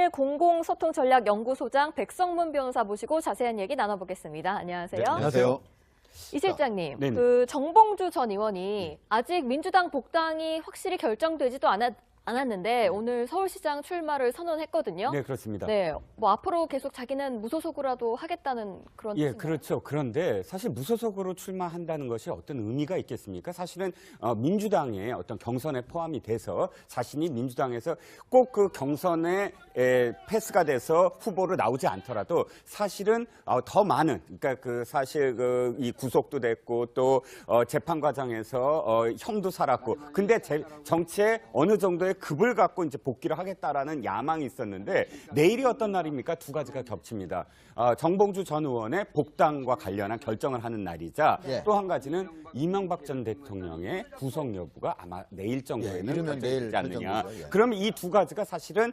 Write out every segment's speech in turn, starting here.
한일 공공소통전략연구소장 백성문 변호사 모시고 자세한 얘기 나눠보겠습니다. 안녕하세요. 네, 안녕하세요. 이 실장님, 네네. 그 정봉주 전 의원이 아직 민주당 복당이 확실히 결정되지도 않았는데 오늘 서울시장 출마를 선언했거든요. 네, 그렇습니다. 네, 뭐 앞으로 계속 자기는 무소속으로라도 하겠다는 그런 예, 뜻인가요? 그렇죠. 그런데 사실 무소속으로 출마한다는 것이 어떤 의미가 있겠습니까? 사실은 민주당의 어떤 경선에 포함이 돼서 자신이 민주당에서 꼭 그 경선에 패스가 돼서 후보로 나오지 않더라도 사실은 더 많은, 그러니까 그 사실 이 구속도 됐고 또 재판 과정에서 형도 살았고, 근데 정치에 어느 정도의 급을 갖고 이제 복귀를 하겠다라는 야망이 있었는데 내일이 어떤 날입니까? 두 가지가 겹칩니다. 정봉주 전 의원의 복당과 관련한 결정을 하는 날이자 또 한 가지는 이명박 전 대통령의 구속 여부가 아마 내일 정도에는 결정되지 않느냐. 그러면 이 두 가지가 사실은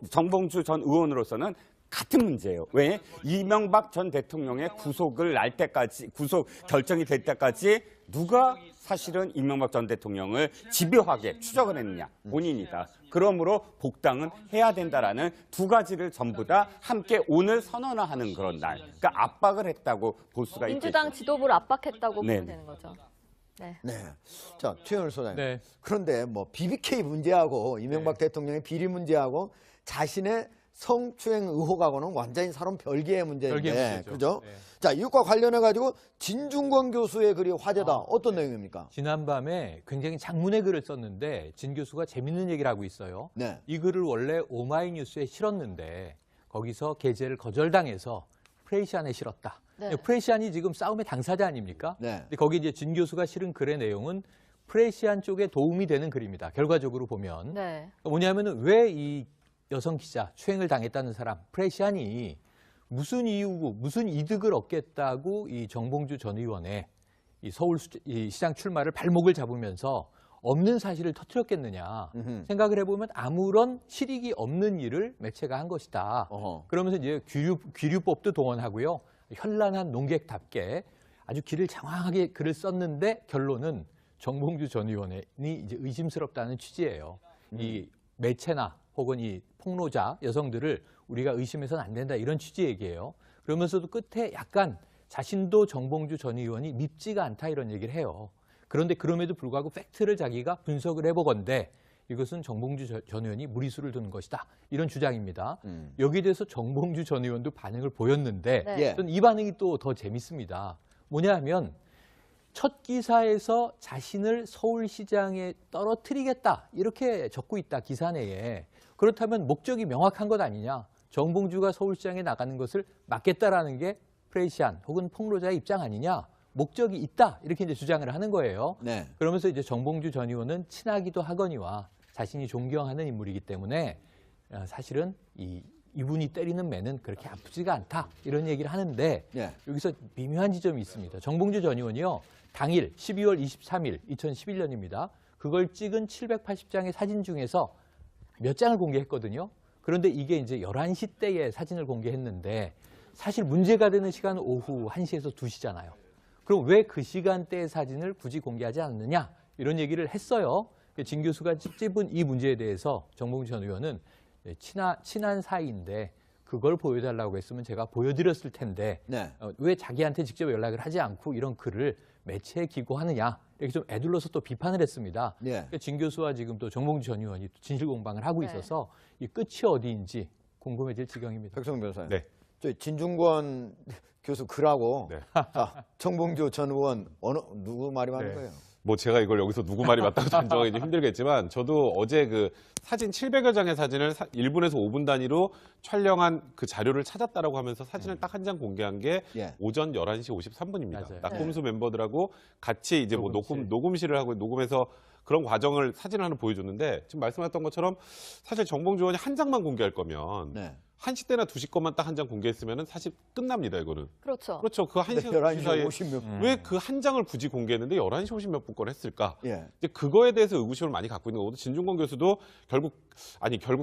정봉주 전 의원으로서는 같은 문제예요. 왜? 이명박 전 대통령의 구속을 날 때까지, 구속 결정이 될 때까지 누가 사실은 이명박 전 대통령을 집요하게 추적을 했느냐? 본인이다. 그러므로 복당은 해야 된다라는 두 가지를 전부 다 함께 오늘 선언하는 그런 날. 그러니까 압박을 했다고 볼 수가 있겠죠. 민주당 지도부를 압박했다고 보면 되는 거죠. 네. 네. 자, 최현우 소장님. 네. 그런데 뭐 BBK 문제하고 이명박 대통령의 비리 문제하고 자신의 성추행 의혹하고는 완전히 사람 별개의 문제인데, 별개의 문제죠. 그죠? 네. 자, 이것과 관련해 가지고 진중권 교수의 글이 화제다. 어떤 내용입니까? 지난밤에 굉장히 장문의 글을 썼는데 진 교수가 재밌는 얘기를 하고 있어요. 네. 이 글을 원래 오마이뉴스에 실었는데 거기서 게재를 거절당해서 프레시안에 실었다. 네. 프레시안이 지금 싸움의 당사자 아닙니까? 네. 근데 거기 이제 진 교수가 실은 글의 내용은 프레시안 쪽에 도움이 되는 글입니다. 결과적으로 보면. 네. 뭐냐면은 왜 이 여성 기자 추행을 당했다는 사람 프레시안이 무슨 이유고 무슨 이득을 얻겠다고 이 정봉주 전 의원의 이 서울 시장 출마를 발목을 잡으면서 없는 사실을 터뜨렸겠느냐 생각을 해보면 아무런 실익이 없는 일을 매체가 한 것이다. 그러면서 이제 귀류법도 동원하고요. 현란한 농객답게 아주 길을 장황하게 글을 썼는데 결론은 정봉주 전 의원이 이제 의심스럽다는 취지예요. 이 매체나 혹은 이 폭로자 여성들을 우리가 의심해서는 안 된다 이런 취지 얘기예요. 그러면서도 끝에 약간 자신도 정봉주 전 의원이 밉지가 않다 이런 얘기를 해요. 그런데 그럼에도 불구하고 팩트를 자기가 분석을 해보건대 이것은 정봉주 전 의원이 무리수를 두는 것이다. 이런 주장입니다. 여기에 대해서 정봉주 전 의원도 반응을 보였는데 네. 저는 이 반응이 또 더 재밌습니다. 뭐냐 하면 첫 기사에서 자신을 서울시장에 떨어뜨리겠다 이렇게 적고 있다 기사 내에. 그렇다면 목적이 명확한 것 아니냐. 정봉주가 서울시장에 나가는 것을 막겠다라는 게 프레시안 혹은 폭로자의 입장 아니냐. 목적이 있다 이렇게 이제 주장을 하는 거예요. 네. 그러면서 이제 정봉주 전 의원은 친하기도 하거니와 자신이 존경하는 인물이기 때문에 사실은 이분이 때리는 매는 그렇게 아프지가 않다 이런 얘기를 하는데 네. 여기서 미묘한 지점이 있습니다. 정봉주 전 의원이요. 당일 12월 23일 2011년입니다. 그걸 찍은 780장의 사진 중에서 몇 장을 공개했거든요. 그런데 이게 이제 11시 때의 사진을 공개했는데 사실 문제가 되는 시간은 오후 1시에서 2시잖아요. 그럼 왜 그 시간대의 사진을 굳이 공개하지 않느냐 이런 얘기를 했어요. 진 교수가 찝은 이 문제에 대해서 정봉주 전 의원은 친한 사이인데 그걸 보여달라고 했으면 제가 보여드렸을 텐데 네. 왜 자기한테 직접 연락을 하지 않고 이런 글을 매체에 기고하느냐 이렇게 좀 애둘러서 또 비판을 했습니다. 네. 진 교수와 지금 또 정봉주 전 의원이 진실 공방을 하고 있어서 이 끝이 어디인지 궁금해질 지경입니다. 백성 변호사님. 네. 저 진중권 교수 글하고 네. 자, 정봉주 전 의원 누구 말이 맞는 네. 거예요? 뭐 제가 이걸 여기서 누구 말이 맞다고 단정하기 좀 힘들겠지만 저도 어제 그 사진 700여 장의 사진을 1분에서 5분 단위로 촬영한 그 자료를 찾았다라고 하면서 사진을 딱 한 장 공개한 게 예. 오전 11시 53분입니다. 맞아요. 낙곰수 멤버들하고 같이 이제 뭐 녹음실. 녹음실을 하고 녹음해서 그런 과정을 사진을 하나 보여줬는데 지금 말씀하셨던 것처럼 사실 정봉주 의원이 한 장만 공개할 거면 네. 1시 때나 2시 것만 딱 한 장 공개했으면 사실 끝납니다, 이거는. 그렇죠. 그렇죠. 그 1시, 11시 2시 사이에 50몇 왜 그 한 장을 굳이 공개했는데 11시 50몇 분 걸 했을까? 예. 이제 그거에 대해서 의구심을 많이 갖고 있는 거거든요. 진중권 교수도 결국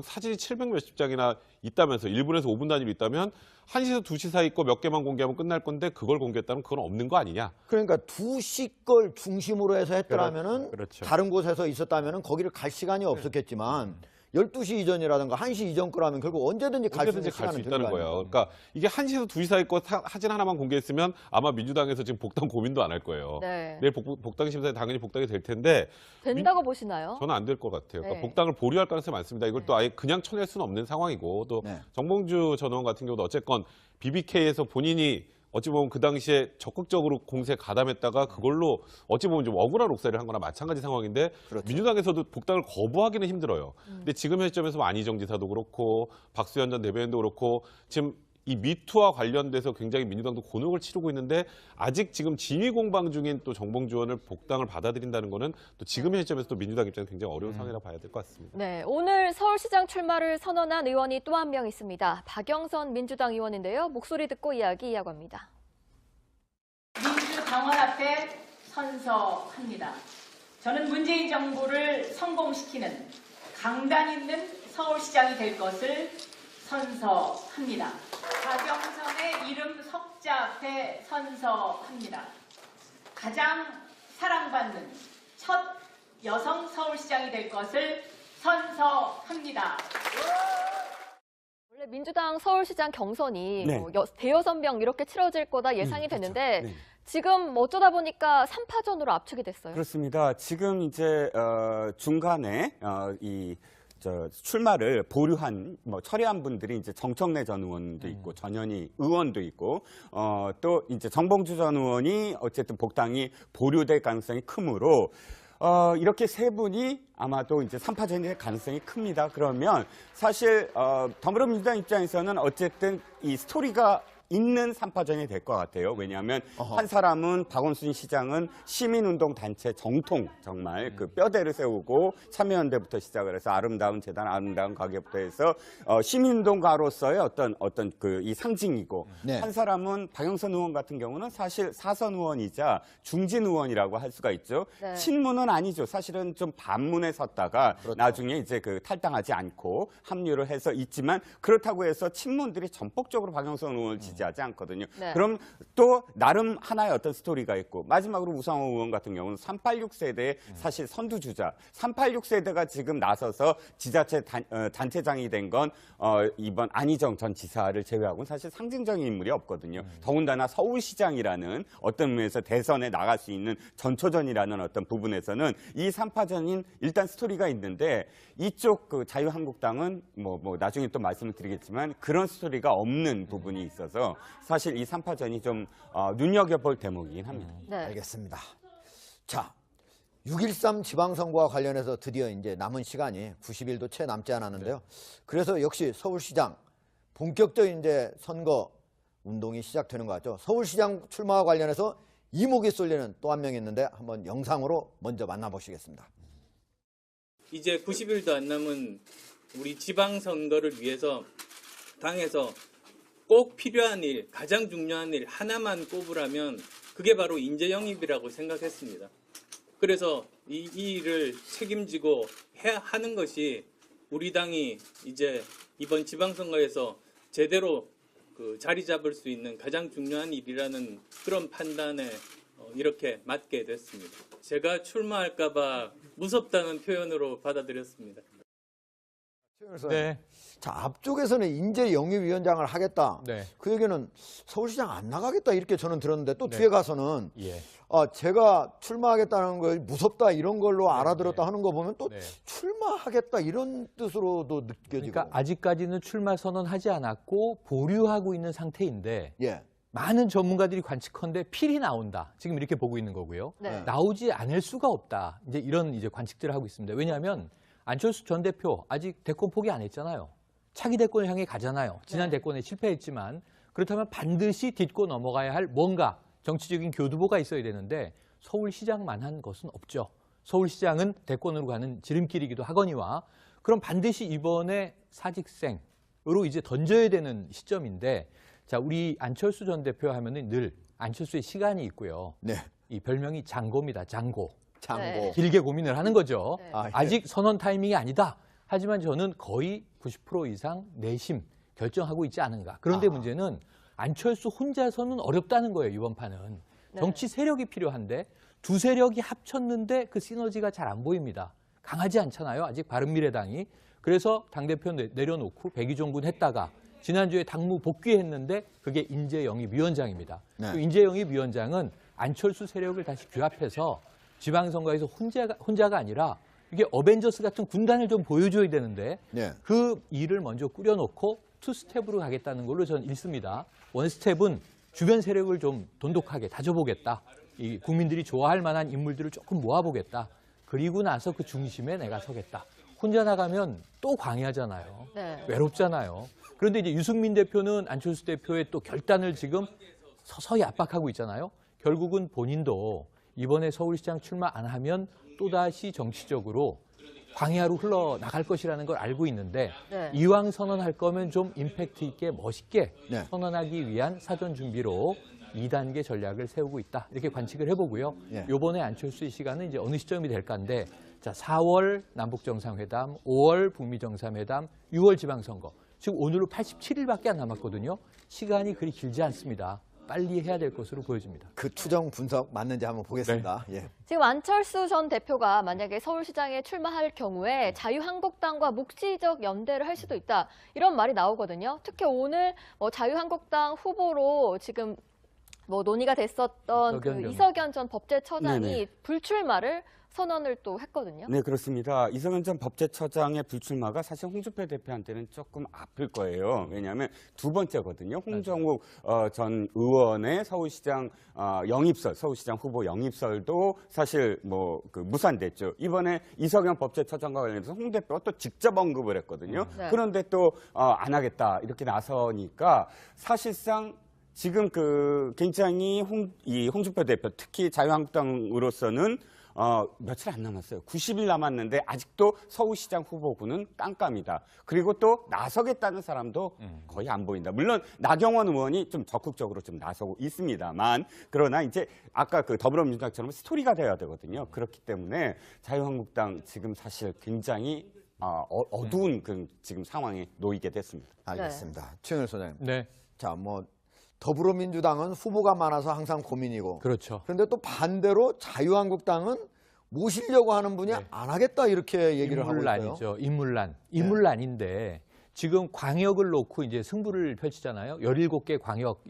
사진이 700 몇십 장이나 있다면서 1분에서 5분 단위로 있다면 1시에서 2시 사이 거 몇 개만 공개하면 끝날 건데 그걸 공개했다면 그건 없는 거 아니냐? 그러니까 2시 걸 중심으로 해서 했더라면은 그렇죠. 다른 곳에서 있었다면은 거기를 갈 시간이 없었겠지만 12시 이전이라든가 1시 이전 거라면 결국 언제든지 갈 수 있는 언제든지 갈 수 시간은 있다는 되는 거 거예요. 아닙니까? 그러니까 이게 1시에서 2시 사이 거 사진 하나만 공개했으면 아마 민주당에서 지금 복당 고민도 안 할 거예요. 네. 내일 복당 심사에 당연히 복당이 될 텐데 된다고 보시나요? 저는 안 될 것 같아요. 그러니까 네. 복당을 보류할 가능성이 많습니다. 이걸 또 아예 그냥 쳐낼 수는 없는 상황이고 또 네. 정봉주 전 의원 같은 경우도 어쨌건 BBK에서 본인이 어찌 보면 그 당시에 적극적으로 공세에 가담했다가 그걸로 어찌 보면 좀 억울한 옥살이를 한 거나 마찬가지 상황인데 그렇죠. 민주당에서도 복당을 거부하기는 힘들어요. 근데 지금 시점에서 안희정 지사도 그렇고 박수현 전 대변인도 그렇고 지금 이 미투와 관련돼서 굉장히 민주당도 곤혹을 치르고 있는데 아직 지금 진위 공방 중인 또 정봉주 의원을 복당을 받아들인다는 거는 또 지금의 시점에서 또 민주당 입장에서 굉장히 어려운 상황이라 봐야 될 것 같습니다. 네, 오늘 서울시장 출마를 선언한 의원이 또 한 명 있습니다. 박영선 민주당 의원인데요. 목소리 듣고 이야기 이어갑니다. 민주당원 앞에 선서합니다. 저는 문재인 정부를 성공시키는 강단 있는 서울시장이 될 것을 선서합니다. 박영선의 이름 석자 앞에 선서합니다. 가장 사랑받는 첫 여성 서울시장이 될 것을 선서합니다. 원래 민주당 서울시장 경선이 네. 뭐 대여섯 명 이렇게 치러질 거다 예상이 그렇죠. 됐는데 네. 지금 어쩌다 보니까 3파전으로 압축이 됐어요. 그렇습니다. 지금 이제 중간에 출마를 보류한 철회한 분들이 이제 정청래 전 의원도 있고 전현희 의원도 있고 또 이제 정봉주 전 의원이 어쨌든 복당이 보류될 가능성이 크므로 이렇게 세 분이 아마도 이제 3파전이 될 가능성이 큽니다. 그러면 사실 더불어민주당 입장에서는 어쨌든 이 스토리가 있는 3파전이 될 것 같아요. 왜냐하면 한 사람은 박원순 시장은 시민운동 단체 정통 정말 그 뼈대를 세우고 참여연대부터 시작을 해서 아름다운 재단, 아름다운 가게부터 해서 시민운동가로서의 어떤 그 이 상징이고 네. 한 사람은 박영선 의원 같은 경우는 사실 사선 의원이자 중진 의원이라고 할 수가 있죠. 네. 친문은 아니죠. 사실은 좀 반문에 섰다가 그렇죠. 나중에 이제 그 탈당하지 않고 합류를 해서 있지만 그렇다고 해서 친문들이 전폭적으로 박영선 의원을 지지하지 않거든요. 네. 그럼 또 나름 하나의 어떤 스토리가 있고 마지막으로 우상호 의원 같은 경우는 386 세대의 사실 선두주자. 386 세대가 지금 나서서 지자체 단체장이 된 건 이번 안희정 전 지사를 제외하고는 사실 상징적인 인물이 없거든요. 더군다나 서울시장이라는 어떤 면에서 대선에 나갈 수 있는 전초전이라는 어떤 부분에서는 이 3파전인 일단 스토리가 있는데 이쪽 그 자유한국당은 뭐 나중에 또 말씀을 드리겠지만 그런 스토리가 없는 부분이 있어서 사실 이 3파전이 좀 눈여겨볼 대목이긴 합니다. 네. 알겠습니다. 자, 6.13 지방선거와 관련해서 드디어 이제 남은 시간이 90일도 채 남지 않았는데요. 그래서 역시 서울시장 본격적인 이제 선거 운동이 시작되는 것 같죠. 서울시장 출마와 관련해서 이목이 쏠리는 또 한 명 있는데 한번 영상으로 먼저 만나보시겠습니다. 이제 90일도 안 남은 우리 지방선거를 위해서 당에서 꼭 필요한 일, 가장 중요한 일 하나만 꼽으라면 그게 바로 인재 영입이라고 생각했습니다. 그래서 이 일을 책임지고 하는 것이 우리 당이 이제 이번 지방선거에서 제대로 그 자리 잡을 수 있는 가장 중요한 일이라는 그런 판단에 이렇게 맡게 됐습니다. 제가 출마할까 봐 무섭다는 표현으로 받아들였습니다. 네. 자, 앞쪽에서는 인재 영입위원장을 하겠다. 네. 그 얘기는 서울시장 안 나가겠다 이렇게 저는 들었는데 또 네. 뒤에 가서는 예. 제가 출마하겠다는 걸 무섭다 이런 걸로 알아들었다 하는 거 보면 또 네. 출마하겠다 이런 뜻으로도 느껴지고. 그러니까 아직까지는 출마 선언하지 않았고 보류하고 있는 상태인데 예. 많은 전문가들이 관측컨대 필이 나온다. 지금 이렇게 보고 있는 거고요. 네. 나오지 않을 수가 없다. 이제 이런 이제 관측들을 하고 있습니다. 왜냐하면 안철수 전 대표 아직 대권 포기 안 했잖아요. 차기 대권을 향해 가잖아요. 지난 대권에 실패했지만 그렇다면 반드시 딛고 넘어가야 할 뭔가 정치적인 교두보가 있어야 되는데 서울시장만 한 것은 없죠. 서울시장은 대권으로 가는 지름길이기도 하거니와 그럼 반드시 이번에 사직생으로 이제 던져야 되는 시점인데 자, 우리 안철수 전 대표 하면은 늘 안철수의 시간이 있고요. 네. 이 별명이 장고입니다. 장고. 장고. 네. 길게 고민을 하는 거죠. 네. 아, 예. 아직 선언 타이밍이 아니다. 하지만 저는 거의 90% 이상 내심 결정하고 있지 않은가. 그런데 문제는 안철수 혼자서는 어렵다는 거예요, 이번 판은. 네. 정치 세력이 필요한데 두 세력이 합쳤는데 그 시너지가 잘 안 보입니다. 강하지 않잖아요, 아직 바른미래당이. 그래서 당대표 내려놓고 백의종군 했다가 지난주에 당무 복귀했는데 그게 인재영입위원장입니다. 네. 그 인재영입위원장은 안철수 세력을 다시 규합해서 지방선거에서 혼자가 아니라 이게 어벤져스 같은 군단을 좀 보여줘야 되는데 네. 그 일을 먼저 꾸려놓고 투스텝으로 가겠다는 걸로 저는 읽습니다. 원스텝은 주변 세력을 좀 돈독하게 다져보겠다. 이 국민들이 좋아할 만한 인물들을 조금 모아보겠다. 그리고 나서 그 중심에 내가 서겠다. 혼자 나가면 또 광야잖아요. 네. 외롭잖아요. 그런데 이제 유승민 대표는 안철수 대표의 또 결단을 지금 서서히 압박하고 있잖아요. 결국은 본인도 이번에 서울시장 출마 안 하면 또다시 정치적으로 광야로 흘러나갈 것이라는 걸 알고 있는데 네. 이왕 선언할 거면 좀 임팩트 있게 멋있게 네. 선언하기 위한 사전 준비로 2단계 전략을 세우고 있다. 이렇게 관측을 해보고요. 예. 이번에 안철수의 시간은 이제 어느 시점이 될까인데 자, 4월 남북정상회담, 5월 북미정상회담, 6월 지방선거. 지금 오늘로 87일밖에 안 남았거든요. 시간이 그리 길지 않습니다. 빨리 해야 될 것으로 보여집니다. 그 추정 분석 맞는지 한번 보겠습니다. 예. 지금 안철수 전 대표가 만약에 서울시장에 출마할 경우에 자유한국당과 묵시적 연대를 할 수도 있다. 이런 말이 나오거든요. 특히 오늘 자유한국당 후보로 지금 논의가 됐었던 그 이석연 전 법제처장이 네네. 불출마를 선언을 또 했거든요. 네, 그렇습니다. 이석연 전 법제처장의 불출마가 사실 홍준표 대표한테는 조금 아플 거예요. 왜냐하면 두 번째거든요. 홍정욱 전 의원의 서울시장 영입설, 서울시장 후보 영입설도 사실 그 무산됐죠. 이번에 이석연 법제처장과 관련해서 홍 대표가 또 직접 언급을 했거든요. 네. 그런데 또 안 하겠다 이렇게 나서니까 사실상 지금 굉장히 홍준표 대표, 특히 자유한국당으로서는 며칠 안 남았어요. 90일 남았는데 아직도 서울시장 후보군은 깜깜이다. 그리고 또 나서겠다는 사람도 거의 안 보인다. 물론 나경원 의원이 좀 적극적으로 좀 나서고 있습니다만 그러나 이제 아까 더불어민주당처럼 스토리가 돼야 되거든요. 그렇기 때문에 자유한국당 지금 사실 굉장히 어두운 지금 상황에 놓이게 됐습니다. 알겠습니다. 최영일 소장님. 네, 자, 더불어민주당은 후보가 많아서 항상 고민이고. 그렇죠. 그런데 또 반대로 자유한국당은 모시려고 하는 분이 안 하겠다 이렇게 얘기를 하고 있어요. 인물난이죠. 인물난인데 지금 광역을 놓고 이제 승부를 펼치잖아요. 17개 광역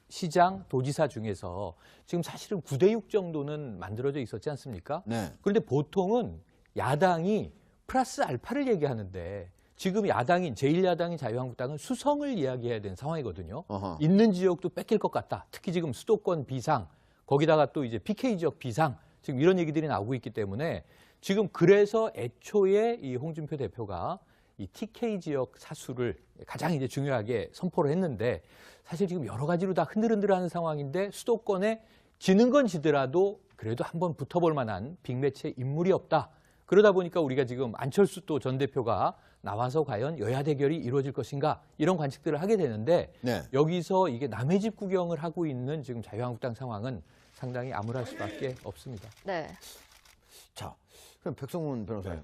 시장, 도지사 중에서 지금 사실은 9대6 정도는 만들어져 있었지 않습니까? 네. 그런데 보통은 야당이 플러스 알파를 얘기하는데 지금 야당인 제1야당인 자유한국당은 수성을 이야기해야 되는 상황이거든요. 어허. 있는 지역도 뺏길 것 같다. 특히 지금 수도권 비상, 거기다가 또 이제 PK 지역 비상, 지금 이런 얘기들이 나오고 있기 때문에 지금 그래서 애초에 이 홍준표 대표가 이 TK 지역 사수를 가장 이제 중요하게 선포를 했는데 사실 지금 여러 가지로 다 흔들흔들하는 상황인데 수도권에 지는 건 지더라도 그래도 한번 붙어볼 만한 빅매치의 인물이 없다. 그러다 보니까 우리가 지금 안철수 또 전 대표가 나와서 과연 여야 대결이 이루어질 것인가 이런 관측들을 하게 되는데 네. 여기서 이게 남의 집 구경을 하고 있는 지금 자유한국당 상황은 상당히 암울할 수밖에 없습니다. 네. 자, 그럼 백성문 변호사님.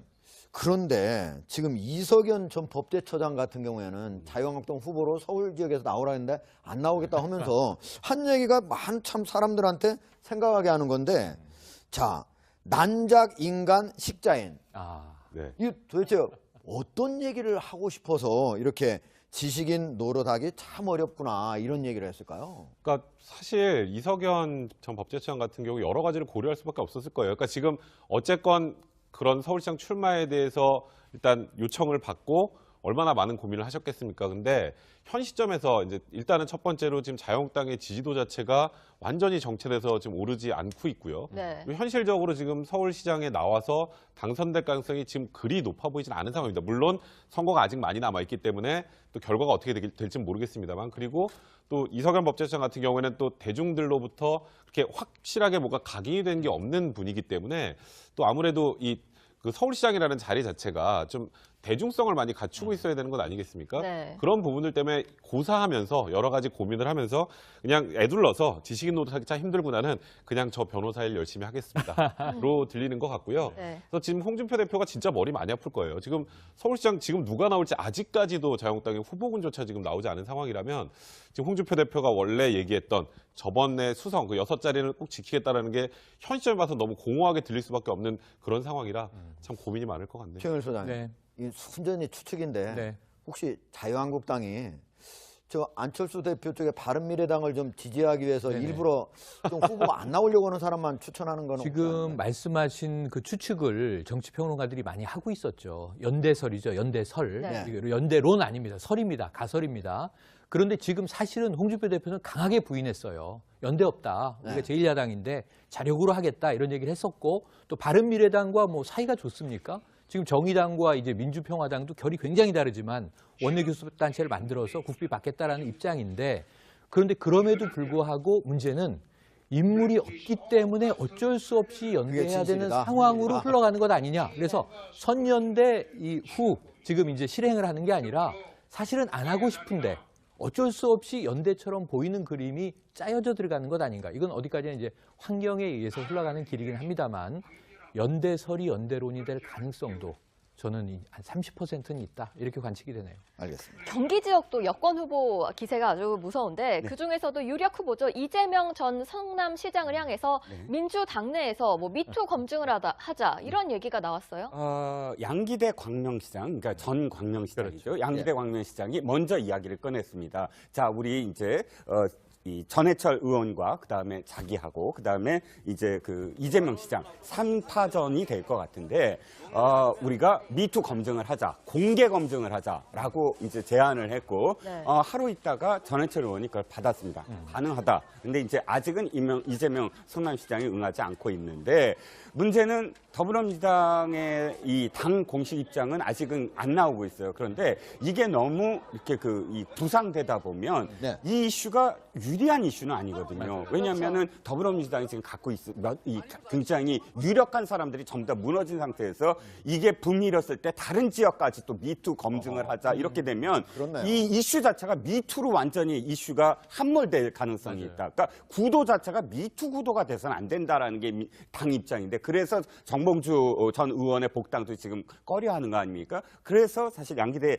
그런데 지금 이석연 전 법제처장 같은 경우에는 자유한국당 후보로 서울 지역에서 나오라 했는데 안 나오겠다 하면서 한 얘기가 한참 사람들한테 생각하게 하는 건데 자, 난작 인간 식자인. 네. 이 도대체 어떤 얘기를 하고 싶어서 이렇게 지식인 노릇하기 참 어렵구나 이런 얘기를 했을까요? 그러니까 사실 이석연 전 법제처장 같은 경우 여러 가지를 고려할 수밖에 없었을 거예요. 그러니까 지금 어쨌건 그런 서울시장 출마에 대해서 일단 요청을 받고 얼마나 많은 고민을 하셨겠습니까? 근데 현 시점에서 이제 일단은 첫 번째로 지금 자유한국당의 지지도 자체가 완전히 정체돼서 지금 오르지 않고 있고요. 네. 그리고 현실적으로 지금 서울시장에 나와서 당선될 가능성이 지금 그리 높아 보이진 않은 상황입니다. 물론 선거가 아직 많이 남아있기 때문에 또 결과가 어떻게 될지 모르겠습니다만 그리고 또 이석연 법제처장 같은 경우에는 또 대중들로부터 그렇게 확실하게 뭐가 각인이 된 게 없는 분이기 때문에 또 아무래도 그 서울시장이라는 자리 자체가 좀 대중성을 많이 갖추고 있어야 되는 것 아니겠습니까? 네. 그런 부분들 때문에 고사하면서 여러 가지 고민을 하면서 그냥 애둘러서 지식인 노릇하기 참 힘들구나는 그냥 저 변호사 일 열심히 하겠습니다.로 들리는 것 같고요. 네. 그래서 지금 홍준표 대표가 진짜 머리 많이 아플 거예요. 지금 서울시장 지금 누가 나올지 아직까지도 자유한국당의 후보군조차 지금 나오지 않은 상황이라면 지금 홍준표 대표가 원래 얘기했던 저번에 수성 그 6자리는 꼭 지키겠다라는 게 현 시점에 봐서 너무 공허하게 들릴 수밖에 없는 그런 상황이라 참 고민이 많을 것 같네요. 최영일 소장님. 네. 이 순전히 추측인데 네. 혹시 자유한국당이 저 안철수 대표 쪽에 바른미래당을 좀 지지하기 위해서 네네. 일부러 좀 후보가 안 나오려고 하는 사람만 추천하는 거는 지금 말씀하신 그 추측을 정치평론가들이 많이 하고 있었죠. 연대설이죠. 연대설. 네. 이게 연대론 아닙니다. 설입니다. 가설입니다. 그런데 지금 사실은 홍준표 대표는 강하게 부인했어요. 연대 없다. 우리가 네. 제1야당인데 자력으로 하겠다 이런 얘기를 했었고 또 바른미래당과 뭐 사이가 좋습니까? 지금 정의당과 이제 민주평화당도 결이 굉장히 다르지만 원내교섭단체를 만들어서 국비 받겠다라는 입장인데 그런데 그럼에도 불구하고 문제는 인물이 없기 때문에 어쩔 수 없이 연대해야 되는 진실이다. 상황으로 흘러가는 것 아니냐. 그래서 선연대 이후 지금 이제 실행을 하는 게 아니라 사실은 안 하고 싶은데 어쩔 수 없이 연대처럼 보이는 그림이 짜여져 들어가는 것 아닌가. 이건 어디까지나 이제 환경에 의해서 흘러가는 길이긴 합니다만 연대설이 연대론이 될 가능성도 저는 한 30%는 있다. 이렇게 관측이 되네요. 알겠습니다. 경기 지역도 여권 후보 기세가 아주 무서운데 네. 그중에서도 유력 후보죠. 이재명 전 성남시장을 향해서 네. 민주당내에서 뭐 미투 검증을 하자 이런 얘기가 나왔어요. 양기대 광명시장, 그러니까 전 광명시장이죠. 양기대 광명시장이 먼저 이야기를 꺼냈습니다. 자, 우리 이제 이 전해철 의원과 그다음에 자기하고 그다음에 이제 그 이재명 시장 3파전이 될 것 같은데 우리가 미투 검증을 하자, 공개 검증을 하자라고 이제 제안을 했고 네. 하루 있다가 전해철 의원이 그걸 받았습니다. 가능하다. 근데 이제 아직은 이재명 성남시장이 응하지 않고 있는데 문제는 더불어민주당의 이 당 공식 입장은 아직은 안 나오고 있어요. 그런데 이게 너무 이렇게 이 부상되다 보면 네. 이 이슈가 유리한 이슈는 아니거든요. 왜냐하면은 더불어민주당이 지금 갖고 이 굉장히 유력한 사람들이 전부 다 무너진 상태에서 이게 붐일었을 때 다른 지역까지 또 미투 검증을 하자 이렇게 되면 그렇네요. 이 이슈 자체가 미투로 완전히 이슈가 함몰될 가능성이 있다. 그러니까 구도 자체가 미투 구도가 돼서는 안 된다라는 게 당 입장인데 그래서 정봉주 전 의원의 복당도 지금 꺼려하는 거 아닙니까? 그래서 사실 양기대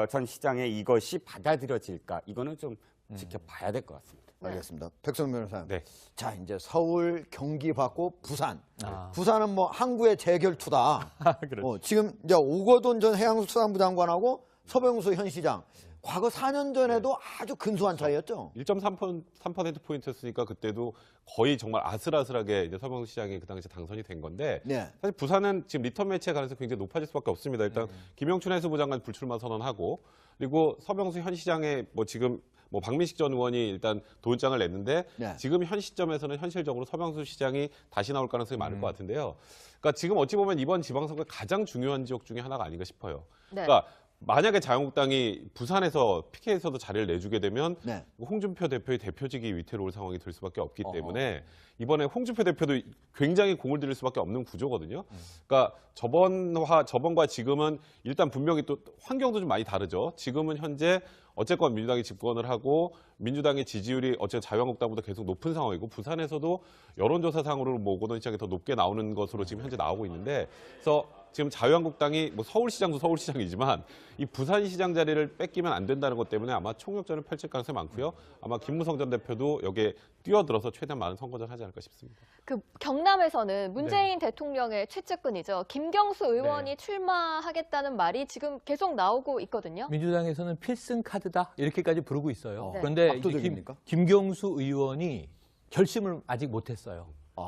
전 시장의 이것이 받아들여질까 이거는 좀 지켜봐야 될 것 같습니다. 알겠습니다. 백성 변호사님. 네. 자, 이제 서울, 경기 받고 부산. 아. 부산은 뭐 항구의 재결투다. 그렇죠. 지금 이제 오거돈 전 해양수산부 장관하고 서병수 현 시장. 과거 4년 전에도 아주 근소한 차이였죠. 1.3%포인트였으니까 그때도 거의 정말 아슬아슬하게 이제 서병수 시장이 그 당시에 당선이 된 건데 네. 사실 부산은 지금 리턴 매치의 가능성이 굉장히 높아질 수밖에 없습니다. 일단 김영춘 해수부 장관 불출마 선언하고 그리고 서병수 현 시장의 뭐 지금 뭐 박민식 전 의원이 일단 도원장을 냈는데 네. 지금 현 시점에서는 현실적으로 서병수 시장이 다시 나올 가능성이 많을 것 같은데요. 그러니까 지금 어찌 보면 이번 지방선거 가장 중요한 지역 중에 하나가 아닌가 싶어요. 네. 그러니까 만약에 자유한국당이 부산에서 PK에서도 자리를 내주게 되면 네. 홍준표 대표의 대표직이 위태로울 상황이 될 수밖에 없기 때문에 이번에 홍준표 대표도 굉장히 공을 들일 수밖에 없는 구조거든요. 그러니까 저번과 지금은 일단 분명히 또 환경도 좀 많이 다르죠. 지금은 현재 어쨌건 민주당이 집권을 하고 민주당의 지지율이 어쨌든 자유한국당보다 계속 높은 상황이고 부산에서도 여론조사상으로 뭐 오거돈 시장이 더 높게 나오는 것으로 지금 현재 나오고 있는데 그래서 지금 자유한국당이 뭐 서울시장도 서울시장이지만 이 부산시장 자리를 뺏기면 안 된다는 것 때문에 아마 총력전을 펼칠 가능성이 많고요. 아마 김무성 전 대표도 여기에 뛰어들어서 최대한 많은 선거전을 하지 않을까 싶습니다. 그 경남에서는 문재인 대통령의 최측근이죠. 김경수 의원이 출마하겠다는 말이 지금 계속 나오고 있거든요. 민주당에서는 필승 카드다 이렇게까지 부르고 있어요. 네. 그런데 이제 압도적입니까? 김경수 의원이 결심을 아직 못했어요.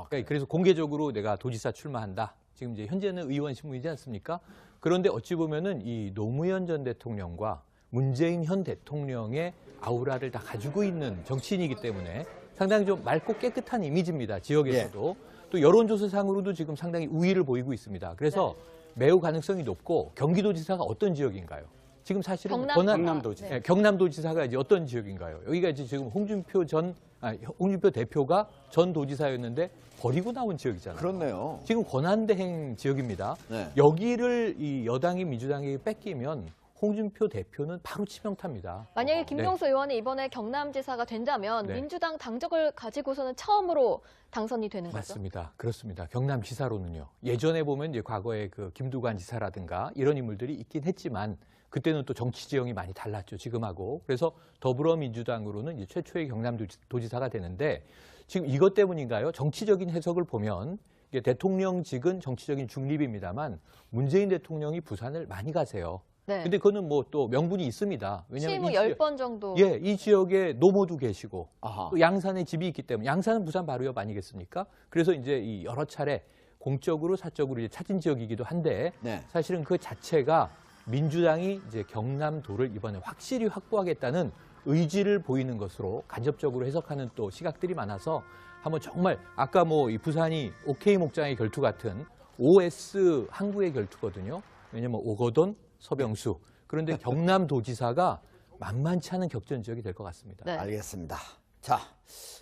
그래서 공개적으로 내가 도지사 출마한다. 지금 이제 현재는 의원 신분이지 않습니까? 그런데 어찌 보면은 이 노무현 전 대통령과 문재인 현 대통령의 아우라를 다 가지고 있는 정치인이기 때문에 상당히 좀 맑고 깨끗한 이미지입니다. 지역에서도. 또 여론조사상으로도 지금 상당히 우위를 보이고 있습니다. 그래서 매우 가능성이 높고 경기도지사가 어떤 지역인가요? 지금 사실은 경남도지사. 네. 경남도지사가 이제 어떤 지역인가요? 여기가 이제 지금 홍준표 대표가 전 도지사였는데 버리고 나온 지역이잖아요. 그렇네요. 지금 권한대행 지역입니다. 네. 여기를 이 여당이 민주당에게 뺏기면 홍준표 대표는 바로 치명타입니다. 만약에 김경수 의원이 이번에 경남지사가 된다면 네. 민주당 당적을 가지고서는 처음으로 당선이 되는 거죠. 맞습니다. 그렇습니다. 경남지사로는요. 예전에 보면 이제 과거에 그 김두관 지사라든가 이런 인물들이 있긴 했지만 그때는 또 정치 지형이 많이 달랐죠. 지금하고. 그래서 더불어민주당으로는 이제 최초의 경남도지사가 되는데 지금 이것 때문인가요? 정치적인 해석을 보면 이게 대통령직은 정치적인 중립입니다만 문재인 대통령이 부산을 많이 가세요. 네. 근데 그거는 뭐 또 명분이 있습니다. 취임 후 이 지역- 10번 정도. 예, 이 지역에 노모도 계시고 아하. 또 양산에 집이 있기 때문에 양산은 부산 바로 옆 아니겠습니까? 그래서 이제 이 여러 차례 공적으로 사적으로 이제 찾은 지역이기도 한데 네. 사실은 그 자체가 민주당이 이제 경남도를 이번에 확실히 확보하겠다는 의지를 보이는 것으로 간접적으로 해석하는 또 시각들이 많아서 한번 정말 아까 뭐 이 부산이 OK 목장의 결투 같은 OS 항구의 결투거든요. 왜냐면 오거돈, 서병수. 그런데 경남도지사가 만만치 않은 격전 지역이 될 것 같습니다. 네. 알겠습니다. 자,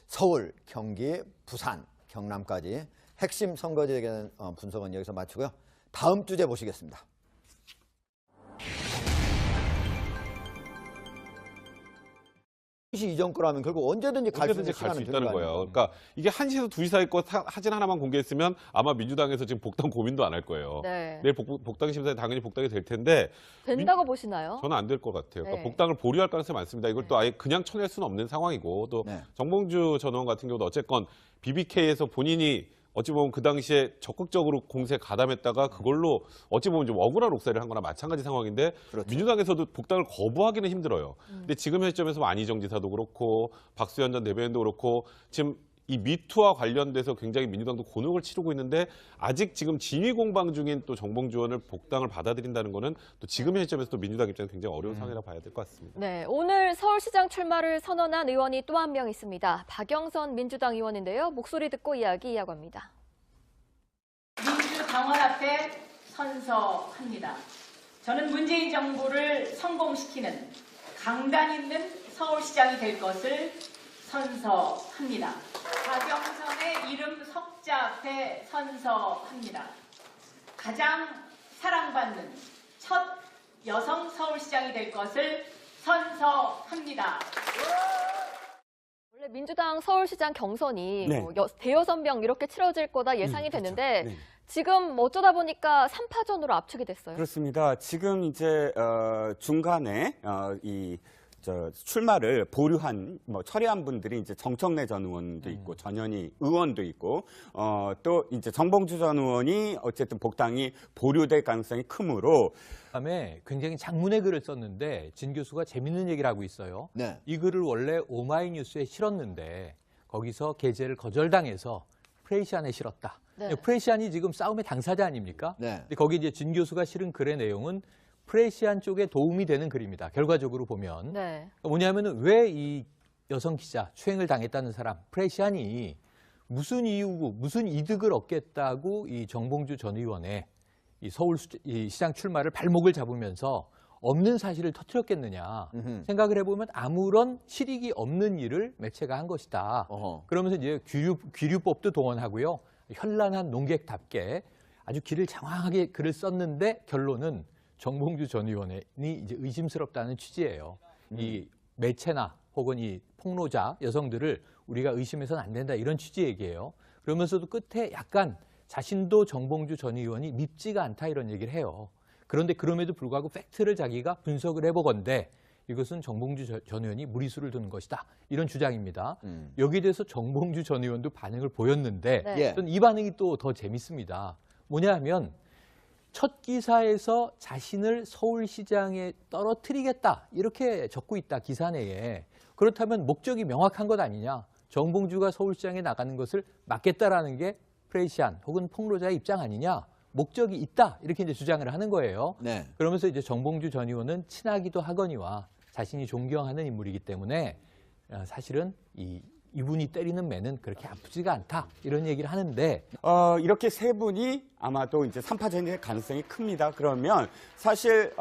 서울, 경기, 부산, 경남까지 핵심 선거지에 대한 분석은 여기서 마치고요. 다음 주제 보시겠습니다. 이 정권라면 결국 언제든지 갈 수 있는 언제든지 갈 수 시간은 있다는 되는 거 거예요. 아닙니까? 그러니까 이게 1시에서 2시 사이 거 사진 하나만 공개했으면 아마 민주당에서 지금 복당 고민도 안 할 거예요. 네. 내일 복당 심사에 당연히 복당이 될 텐데 된다고 보시나요? 저는 안 될 것 같아요. 그러니까 네. 복당을 보류할 가능성이 많습니다. 이걸 또 아예 그냥 쳐낼 수는 없는 상황이고 또 네. 정봉주 전 의원 같은 경우도 어쨌건 BBK에서 본인이 어찌 보면 그 당시에 적극적으로 공세에 가담했다가 그걸로 어찌 보면 좀 억울한 옥살이를 한 거나 마찬가지 상황인데 그렇죠. 민주당에서도 복당을 거부하기는 힘들어요. 근데 지금 현 시점에서 안희정 지사도 그렇고 박수현 전 대변인도 그렇고 지금 이 미투와 관련돼서 굉장히 민주당도 곤혹을 치르고 있는데 아직 지금 진위 공방 중인 또 정봉주 의원을 복당을 받아들인다는 거는 또 지금 현 시점에서 또 민주당 입장에서 굉장히 어려운 상황이라고 봐야 될 것 같습니다. 네, 오늘 서울시장 출마를 선언한 의원이 또 한 명 있습니다. 박영선 민주당 의원인데요. 목소리 듣고 이야기 이어갑니다. 민주당원 앞에 선서합니다. 저는 문재인 정부를 성공시키는 강단 있는 서울시장이 될 것을 선서합니다. 박영선의 이름 석자 앞에 선서합니다. 가장 사랑받는 첫 여성 서울시장이 될 것을 선서합니다. 원래 민주당 서울시장 경선이 네. 뭐 대여섯 명 이렇게 치러질 거다 예상이 됐는데 네. 지금 어쩌다 보니까 3파전으로 압축이 됐어요. 그렇습니다. 지금 이제 중간에 출마를 보류한 철회한 분들이 이제 정청래 전 의원도 있고 전현희 의원도 있고 또 이제 정봉주 전 의원이 어쨌든 복당이 보류될 가능성이 크므로 그다음에 굉장히 장문의 글을 썼는데 진 교수가 재밌는 얘기를 하고 있어요. 네. 이 글을 원래 오마이뉴스에 실었는데 거기서 게재를 거절당해서 프레시안에 실었다. 네. 프레시안이 지금 싸움의 당사자 아닙니까? 네. 근데 거기 이제 진 교수가 실은 글의 내용은 프레시안 쪽에 도움이 되는 글입니다. 결과적으로 보면. 네. 뭐냐면은 왜 이 여성 기자 추행을 당했다는 사람 프레시안이 무슨 이유고 무슨 이득을 얻겠다고 이 정봉주 전 의원의 이 서울 이 시장 출마를 발목을 잡으면서 없는 사실을 터뜨렸겠느냐 생각을 해보면 아무런 실익이 없는 일을 매체가 한 것이다. 어허. 그러면서 이제 귀류법도 동원하고요. 현란한 농객답게 아주 길을 장황하게 글을 썼는데 결론은 정봉주 전 의원이 이제 의심스럽다는 취지예요. 이 매체나 혹은 이 폭로자 여성들을 우리가 의심해서는 안 된다 이런 취지 얘기예요. 그러면서도 끝에 약간 자신도 정봉주 전 의원이 밉지가 않다 이런 얘기를 해요. 그런데 그럼에도 불구하고 팩트를 자기가 분석을 해보건대 이것은 정봉주 전 의원이 무리수를 두는 것이다. 이런 주장입니다. 여기에 대해서 정봉주 전 의원도 반응을 보였는데 네. 예. 저는 이 반응이 또 더 재밌습니다. 뭐냐 하면 첫 기사에서 자신을 서울시장에 떨어뜨리겠다 이렇게 적고 있다 기사 내에. 그렇다면 목적이 명확한 것 아니냐. 정봉주가 서울시장에 나가는 것을 막겠다라는 게 프레시안 혹은 폭로자의 입장 아니냐. 목적이 있다 이렇게 이제 주장을 하는 거예요. 네. 그러면서 이제 정봉주 전 의원은 친하기도 하거니와 자신이 존경하는 인물이기 때문에 사실은 이분이 때리는 매는 그렇게 아프지가 않다 이런 얘기를 하는데 이렇게 세 분이 아마도 이제 3파전이 될 가능성이 큽니다. 그러면 사실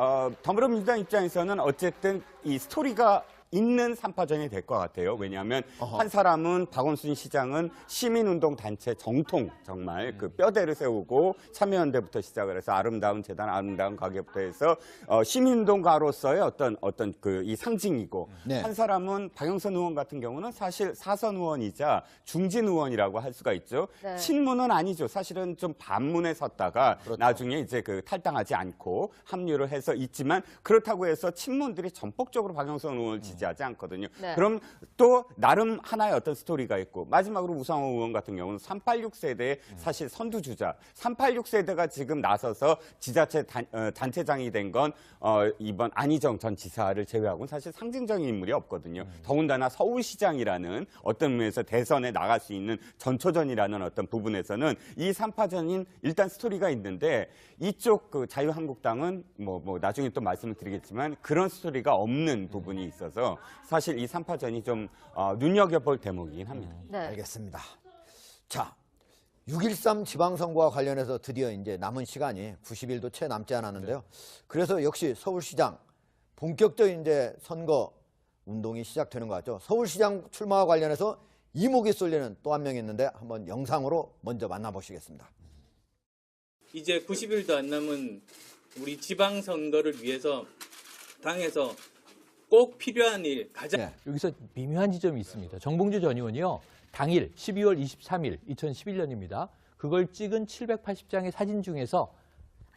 더불어민주당 입장에서는 어쨌든 이 스토리가 있는 3파전이 될 것 같아요. 왜냐하면 한 사람은 박원순 시장은 시민운동 단체 정통 정말 그 뼈대를 세우고 참여연대부터 시작을 해서 아름다운 재단, 아름다운 가게부터 해서 시민운동가로서의 어떤 그 이 상징이고 네. 한 사람은 박영선 의원 같은 경우는 사실 사선 의원이자 중진 의원이라고 할 수가 있죠. 네. 친문은 아니죠. 사실은 좀 반문에 섰다가 그렇죠. 나중에 이제 그 탈당하지 않고 합류를 해서 있지만 그렇다고 해서 친문들이 전폭적으로 박영선 의원을 지지 존재하지 않거든요. 네. 그럼 또 나름 하나의 어떤 스토리가 있고 마지막으로 우상호 의원 같은 경우는 386 세대의 사실 선두주자. 386 세대가 지금 나서서 지자체 단체장이 된 건 이번 안희정 전 지사를 제외하고는 사실 상징적인 인물이 없거든요. 더군다나 서울시장이라는 어떤 면에서 대선에 나갈 수 있는 전초전이라는 어떤 부분에서는 이 3파전인 일단 스토리가 있는데 이쪽 그 자유한국당은 뭐 나중에 또 말씀을 드리겠지만 그런 스토리가 없는 부분이 있어서 사실 이 3파전이 좀 눈여겨볼 대목이긴 합니다. 네. 알겠습니다. 자, 6.13 지방선거와 관련해서 드디어 이제 남은 시간이 90일도 채 남지 않았는데요. 그래서 역시 서울시장 본격적인 이제 선거 운동이 시작되는 것 같죠. 서울시장 출마와 관련해서 이목이 쏠리는 또 한 명 있는데 한번 영상으로 먼저 만나보시겠습니다. 이제 90일도 안 남은 우리 지방선거를 위해서 당에서 꼭 필요한 일 가장 네. 여기서 미묘한 지점이 있습니다. 정봉주 전 의원이요. 당일 12월 23일 2011년입니다. 그걸 찍은 780장의 사진 중에서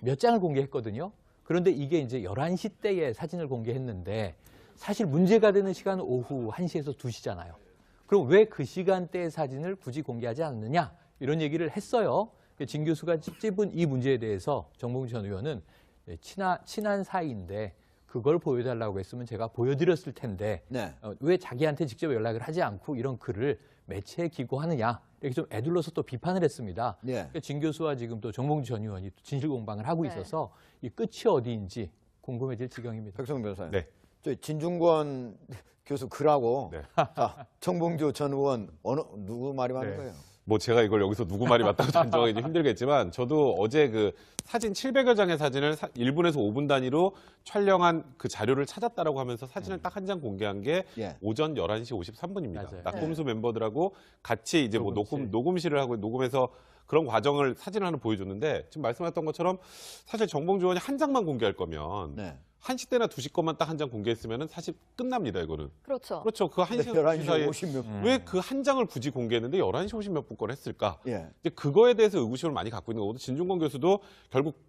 몇 장을 공개했거든요. 그런데 이게 이제 11시 때의 사진을 공개했는데 사실 문제가 되는 시간은 오후 1시에서 2시잖아요. 그럼 왜 그 시간대의 사진을 굳이 공개하지 않느냐? 이런 얘기를 했어요. 진 교수가 찝은 이 문제에 대해서 정봉주 전 의원은 친한 사이인데 그걸 보여달라고 했으면 제가 보여드렸을 텐데 네. 왜 자기한테 직접 연락을 하지 않고 이런 글을 매체에 기고하느냐 이렇게 좀 애둘러서 또 비판을 했습니다. 네. 그러니까 진 교수와 지금 또 정봉주 전 의원이 진실 공방을 하고 네. 있어서 이 끝이 어디인지 궁금해질 지경입니다. 백성문 변호사님. 네. 저 진중권 교수 글하고 네. 자, 정봉주 전 의원 누구 말이 맞는 네. 거예요? 뭐 제가 이걸 여기서 누구 말이 맞다고 단정하기 힘들겠지만 저도 어제 그 사진 700여 장의 사진을 1분에서 5분 단위로 촬영한 그 자료를 찾았다라고 하면서 사진을 딱 한 장 공개한 게 예. 오전 11시 53분입니다. 맞아요. 낙검수 멤버들하고 같이 이제 뭐 녹음실. 녹음실을 하고 녹음해서 그런 과정을 사진을 하나 보여줬는데 지금 말씀하셨던 것처럼 사실 정봉주 의원이 한 장만 공개할 거면 네. 1시 때나 2시 것만 딱 한 장 공개했으면 사실 끝납니다, 이거는. 그렇죠. 그렇죠. 그 1시, 11시 2시 사이에 50몇 왜 그 한 장을 굳이 공개했는데 11시 50몇 분 걸 했을까? 예. 이제 그거에 대해서 의구심을 많이 갖고 있는 거거든요. 진중권 교수도 결국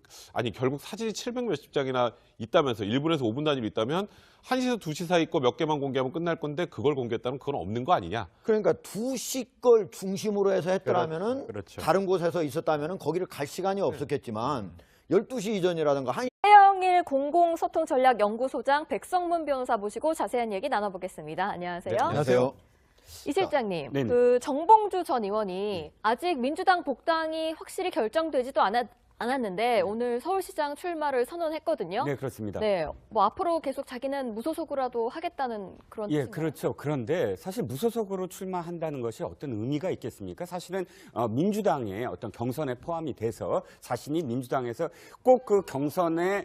사진이 700 몇십 장이나 있다면서 1분에서 5분 단위로 있다면 1시에서 2시 사이 거 몇 개만 공개하면 끝날 건데 그걸 공개했다면 그건 없는 거 아니냐? 그러니까 2시 걸 중심으로 해서 했더라면은 그렇죠. 다른 곳에서 있었다면은 거기를 갈 시간이 없었겠지만 12시 이전이라든가 해영일 공공소통전략연구소장 백성문 변호사 모시고 자세한 얘기 나눠보겠습니다. 안녕하세요. 네, 안녕하세요. 이 실장님, 네네. 그 정봉주 전 의원이 아직 민주당 복당이 확실히 결정되지도 않았는데 오늘 서울시장 출마를 선언했거든요. 네, 그렇습니다. 네, 뭐 앞으로 계속 자기는 무소속으로라도 하겠다는 그런 예, 뜻인가요? 그렇죠. 그런데 사실 무소속으로 출마한다는 것이 어떤 의미가 있겠습니까? 사실은 민주당의 어떤 경선에 포함이 돼서 자신이 민주당에서 꼭 그 경선에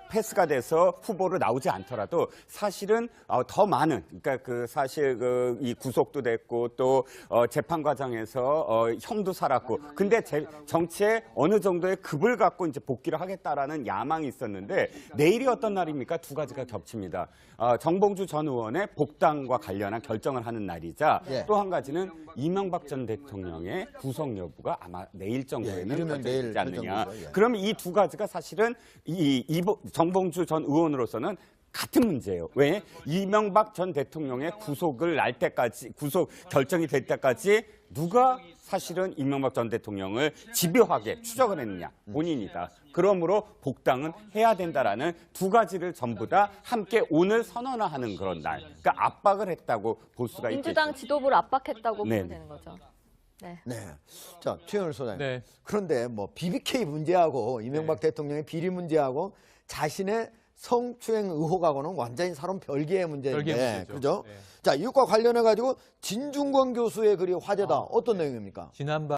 패스가 돼서 후보로 나오지 않더라도 사실은 더 많은, 그러니까 그 사실 이 구속도 됐고 또 재판 과정에서 형도 살았고, 근데 정치에 어느 정도의 급을 갖고 이제 복귀를 하겠다라는 야망이 있었는데 내일이 어떤 날입니까? 두 가지가 겹칩니다. 정봉주 전 의원의 복당과 관련한 결정을 하는 날이자 예. 또 한 가지는 이명박 전 대통령의 구속 여부가 아마 내일 예, 정도에는 이르면 내일 결정되지 않느냐. 결정되죠. 예. 그러면 이 두 가지가 사실은 정봉주 전 의원으로서는 같은 문제예요. 왜? 이명박 전 대통령의 구속을 날 때까지, 구속 결정이 될 때까지 누가 사실은 이명박 전 대통령을 집요하게 추적을 했느냐? 본인이다. 그러므로 복당은 해야 된다라는 두 가지를 전부 다 함께 오늘 선언하는 그런 날. 그러니까 압박을 했다고 볼 수가 있겠죠. 민주당 지도부를 압박했다고 네. 보면 되는 거죠. 네. 네. 자, 최현일 소장님. 네. 그런데 뭐 BBK 문제하고 이명박 대통령의 비리 문제하고 자신의 성추행 의혹하고는 완전히 사람 별개의 문제인데. 별개의 문제죠. 그죠? 네. 자, 이것과 관련해 가지고 진중권 교수의 글이 화제다. 어떤 내용입니까? 지난밤